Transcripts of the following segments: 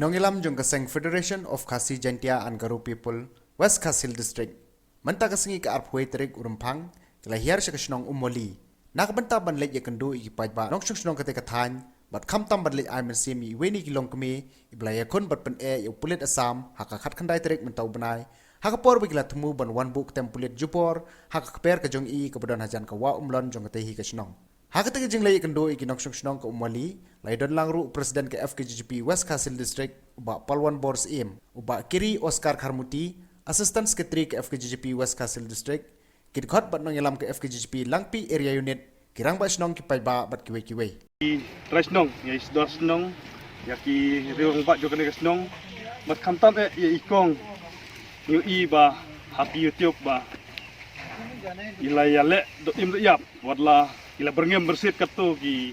Inongilam jong kaseng Federation of Khasi Jantia and Garo People, West Khasil District. Manta kasengi ka arphuay terik urumpang, kilahiyar siya kasinong umoli. Nakabanta banlet ya kendo ikipaj ba nong sinong katekatan, bat kamtam banlet ay mensimi iweni kilong kami, iblaya kun bat pen yung pulit asam, hakakat kanday terik mentau banay, hakapor bigla temu ban one book tem pulit jupor, hakakper ka jong kemudian hajan ka wa umlon jong katehi kasinong. Hakatega jeng lay kendo ikinok sinong ka umoli, lay don langru presiden ke FKGGP West Khasil District, uba Palwan Bors Im, uba Kiri Oscar Kharmuti, Assistant Secretary ke FKGGP West Khasil District, kidkhot bat nong yalam ke FKGGP Langpi Area Unit, kirang ba sinong kipay ba bat kiwe-kiwe. Resnong, ya isdor senong, ya ki riwang bat juga nih senong, bat kamtan ya ikong, yu i ba happy YouTube ba, ilayale do im yap, wadlah ila berngem bersit katu ki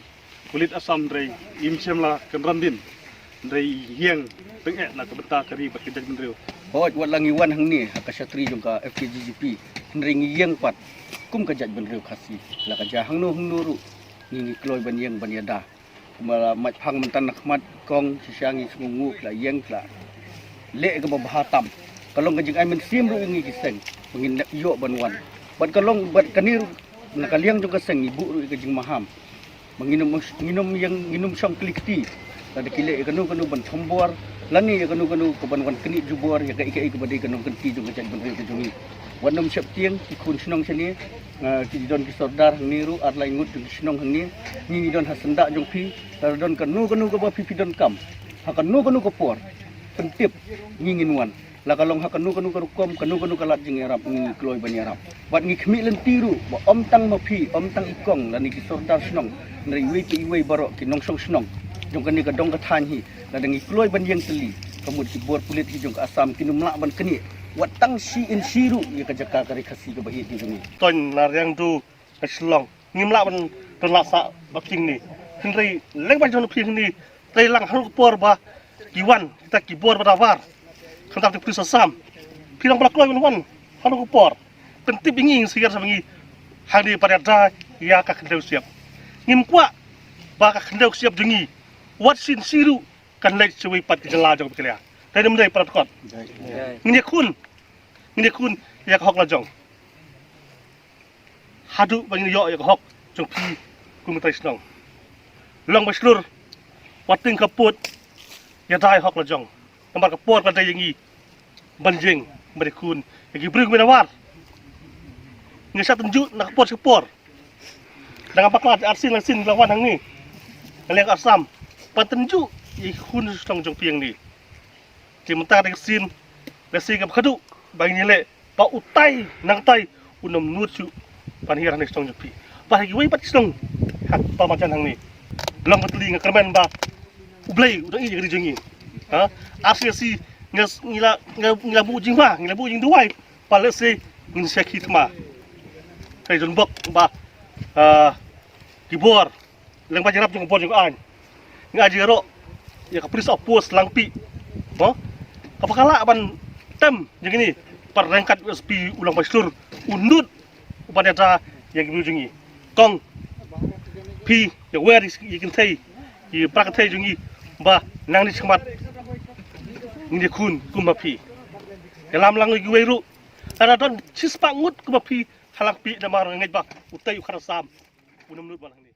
kulit asam dari imsem lah kenrandin dari yang tengek nak kebeta kari berkejak mendriu. Hoi wat langiwan hang ni hakasatri jong ka FKGGP ring yang pat kum kajak benriu khasi la kaja hang nu ru ni kloy ban yang ban yada mala mat phang mentan nakmat kong sisangi sungu la yang la le ke bahatam kalong kajing ai men sim ru ngi kiseng pengin yo ban wan bat kalong bat kanir nakaliang jong kaseng ibu ru kajing maham menginum yang syam klikti ada kile kanu ban thombor lani kanu keban wan keni jubor ya kai ke badai kanu kenti jong kajan ban ke jongi wanam syap tiang ikun senong sini ki don ki sordar niru ar lai ngut jong senong hang ni don hasenda jong pi tar don kanu ke ba pi don kam hakanu ke por pentip ngingin wan la kalong hakanu ke rukom kanu kalat jing arab ni kloy ban arab bat ngi khmi len tiru ba om tang ma pi om tang ikong lani ki sordar senong nri wi barok ki nong song senong jong kani ka dong ka than hi la dangi kloy ban yang teli kamud ki bor pulit hi jong ka asam kinumla ban kani watang si in siru ya ka jaka kari khasi ka bahit ni jong Ton laryang tu keslong ngimla ban terlaksa baking ni henry leng ban jong ping ni tei lang haru por ba kiwan kita kibor badawar kantam tu pris asam pirang bala kloy ban haru por pentip ingin sigar sabangi hang pada da ya ka kendau siap ngim kwa ba ka kendau siap jengi wat sin siru kan lek cewai pat jela jong kelia dari mendai parat kot ini kun ya hok la jong hadu bang yo ya hok jong pi kum tai snong long baslur wating kaput ya dai hok la jong nambar kaput ka dai yangi banjing bari kun ya brung menawar ni sa tunjuk nak kapur dengan paklat arsin lasin lawan hang ni lek asam patenju ikun stong jong piang ni timenta de sin la sinกับkhadu bang ni le pa utai nang tai unom nuchu pan hira ni stong jong pi ba gi wei pat stong hak pa macan hang ni long patli nga kermen ba ublei udah i gari jengi ha arsi ngila bu jing ba ngila bu jing duai pa le se ngin sekhi thma kai jon bok ba kibor leng ba jarap jong bor jong an ngaji ro ya kapris opos langpi bo apakala ban tem yang ini perangkat USP ulang baslur undut upada da yang bijungi kong pi ya wer ikin thai i prak thai jungi ba nang ni chmat ni kun kuma pi dalam lang gi weru ada don cispa ngut kuma pi halak pi da mar ngai ba utai ukharasam unam nut balang ni